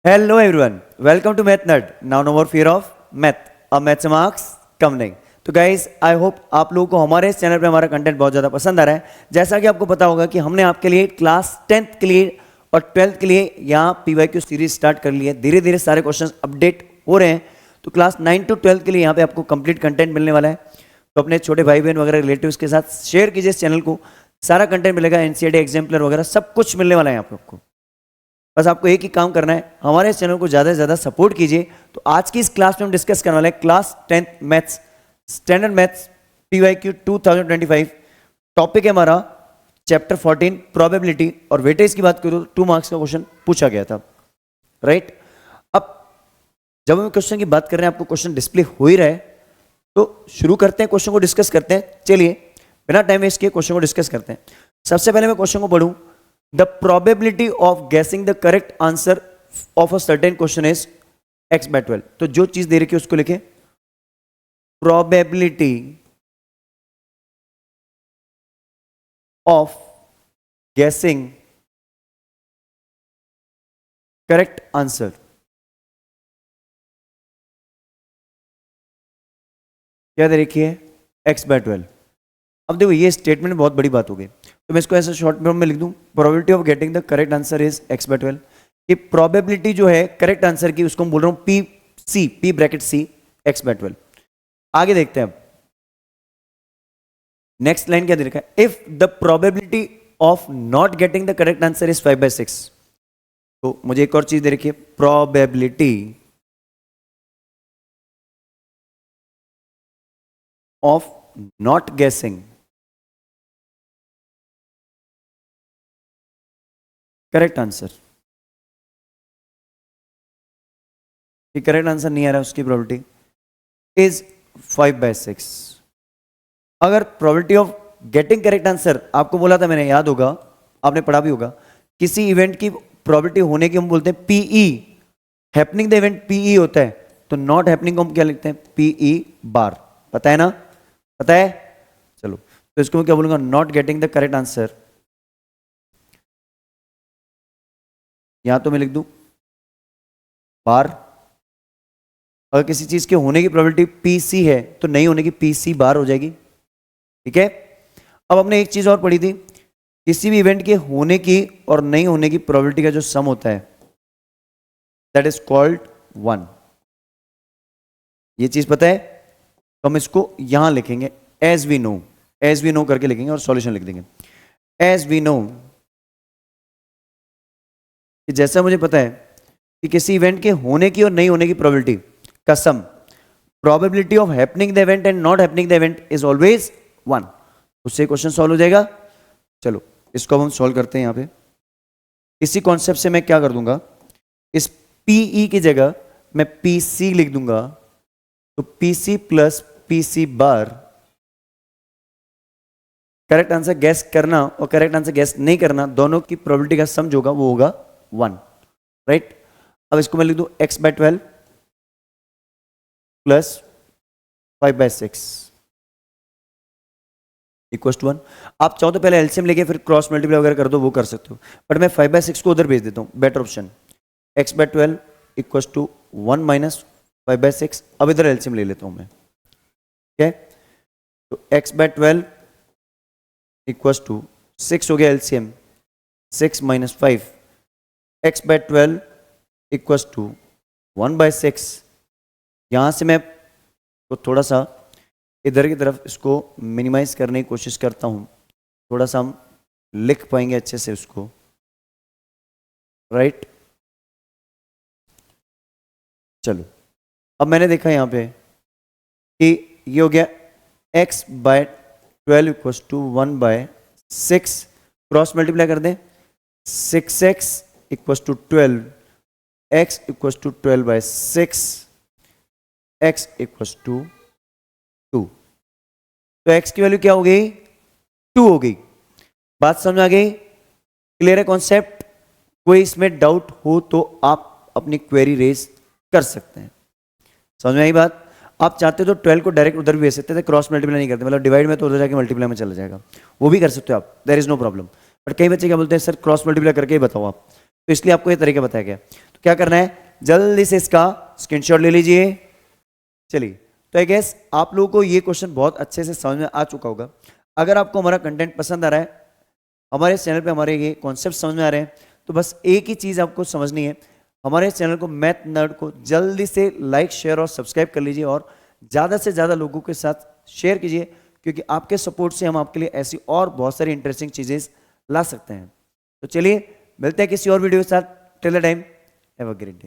Hello everyone, welcome to Math Nerd. Now no more fear of math. अब math से marks कम नहीं. तो guys I hope आप लोगों को हमारे इस चैनल पे हमारा कंटेंट बहुत ज़्यादा पसंद आ रहा है. जैसा कि आपको पता होगा कि हमने आपके लिए क्लास 10th के लिए और 12th के लिए यहाँ PYQ सीरीज स्टार्ट कर ली है. धीरे धीरे सारे क्वेश्चंस अपडेट हो रहे हैं. तो क्लास 9 to 12 के लिए यहाँ पे आपको कंप्लीट कंटेंट मिलने वाला है. तो अपने छोटे भाई बहन वगैरह रिलेटिव्स के साथ शेयर कीजिए इस चैनल को. सारा कंटेंट मिलेगा, NCERT एग्जाम्पलर वगैरह सब कुछ मिलने वाला है आप लोग को. बस आपको एक ही काम करना है, हमारे चैनल को ज़्यादा से ज़्यादा सपोर्ट कीजिए. तो आज की इस क्लास में हम डिस्कस करने वाले हैं class 10th maths standard maths PYQ 2025. Topic है हमारा चैप्टर 14 प्रोबेबिलिटी. और वेटेज की बात करूँ तो 2 मार्क्स का क्वेश्चन पूछा गया था, राइट. अब जब हम क्वेश्चन की बात कर रहे हैं, आपको क्वेश्चन डिस्प्ले हो ही रहा है, तो शुरू करते हैं, क्वेश्चन को डिस्कस करते हैं. चलिए बिना टाइम वेस्ट किए क्वेश्चन को डिस्कस करते हैं. सबसे पहले मैं क्वेश्चन को पढ़ूं. The probability of guessing the correct answer of a certain question is x by 12. तो जो चीज दे रखी है उसको लिखे. Probability of guessing correct answer. क्या दे रखी है? x by 12. अब देखो ये स्टेटमेंट बहुत बड़ी बात हो गई, तो मैं इसको ऐसा शॉर्ट फॉर्म में लिख दूं. Probability of getting the correct answer is x by 12. कि प्रोबेबिलिटी जो है करेक्ट आंसर की उसको हम बोल रहा हूं P bracket C x by 12. आगे देखते हैं. अब नेक्स्ट लाइन क्या दे रखा है? If the probability of not getting the correct answer is 5 by 6. तो मुझे एक और चीज दे रखी है, प्रोबेबिलिटी ऑफ नॉट गेसिंग करेक्ट आंसर. करेक्ट आंसर नहीं आ रहा है, उसकी प्रोबेबिलिटी इज 5 by 6. अगर probability of getting correct answer आपको बोला था मैंने, याद होगा, आपने पढ़ा भी होगा, किसी इवेंट की प्रोबेबिलिटी होने की हम बोलते हैं PE. Happening the event PE होता है. तो नॉट हैपनिंग को हम क्या लिखते हैं? PE बार. पता है ना? पता है? चलो, तो इसको मैं क्या बोलूंगा? Not getting the correct answer. यहां तो मैं लिख दूं बार. अगर किसी चीज के होने की प्रोबेबिलिटी PC है तो नहीं होने की PC बार हो जाएगी. ठीक है. अब हमने एक चीज और पढ़ी थी, किसी भी इवेंट के होने की और नहीं होने की प्रोबेबिलिटी का जो सम होता है दैट इज कॉल्ड 1. ये चीज पता है? तो हम इसको यहां लिखेंगे एज वी नो करके लिखेंगे और सॉल्यूशन लिख देंगे. एज वी नो, कि जैसा मुझे पता है कि किसी इवेंट के होने की और नहीं होने की प्रोबेबिलिटी का sum, probability of happening the event and not happening the event is always 1. उससे क्वेश्चन सॉल्व हो जाएगा. चलो इसको अब हम सॉल्व करते हैं. यहां पे इसी कॉन्सेप्ट से मैं क्या कर दूंगा, इस PE की जगह मैं PC लिख दूंगा. तो PC प्लस PC बार, करेक्ट आंसर गैस करना और करेक्ट आंसर गैस नहीं करना, दोनों की प्रोबेबिलिटी का सम जो होगा वो होगा 1, राइट. अब इसको मैं लिख दूं x by 12 plus 5 by 6 equal to 1. आप चाहो तो पहले एलसीएम लेके फिर क्रॉस मल्टीप्लाई वगैरह कर दो, वो कर सकते हो, बट मैं 5 by 6 को उधर भेज देता हूं. Better option. x by 12 equal to 1 minus 5 by 6. अब इधर एलसीएम ले लेता हूं मैं. ठीक है. तो x बाय 12 इक्वल टू 6 हो गया LCM, 6 minus 5. x by 12 equal to 1 by 6. यहां से मैं तो थोड़ा सा इधर की तरफ इसको मिनिमाइज करने की कोशिश करता हूं, थोड़ा सा हम लिख पाएंगे अच्छे से उसको, राइट. चलो अब मैंने देखा यहां पे कि ये हो गया x by 12 equal to 1 by 6. Cross multiply कर दें. 6x equal to 12, x equal to 12 by 6, x equal to 2. तो x की वैल्यू क्या हो गई? 2 हो गई. बात समझ आ गई? क्लियर है कॉन्सेप्ट? कोई इसमें डाउट हो तो आप अपनी क्वेरी रेज कर सकते हैं. समझ में आई बात? आप चाहते तो 12 को डायरेक्ट उधर भी भेज सकते थे, क्रॉस मल्टीप्लाई नहीं करते, मतलब डिवाइड में तो उधर जाके मल्टीप्लाई में चला जाएगा, वो भी कर सकते हो आप, there is no problem. But कई बच्चे क्या बोलते हैं, सर क्रॉस मल्टीप्लाई करके ही बताओ आप, तो इसलिए आपको ये तरीका बताया गया. तो क्या करना है, जल्दी से इसका स्क्रीनशॉट ले लीजिए। चलिए, तो आई गेस आप लोगों को ये क्वेश्चन बहुत अच्छे से समझ में आ चुका होगा। अगर आपको हमारा कंटेंट पसंद आ रहा है, हमारे चैनल पे हमारे ये कॉन्सेप्ट समझ में आ रहे हैं, तो बस एक ही चीज़ आपको समझनी है, हमारे चैनल को मैथ नर्ड को जल्दी से लाइक शेयर और सब्सक्राइब कर लीजिए और ज़्यादा से ज़्यादा लोगों के साथ शेयर कीजिए, क्योंकि आपके सपोर्ट से हम आपके लिए ऐसी और बहुत सारी इंटरेस्टिंग चीज़ें ला सकते हैं। तो चलिए मिलते हैं किसी और वीडियो के साथ। Till the time, have a great day.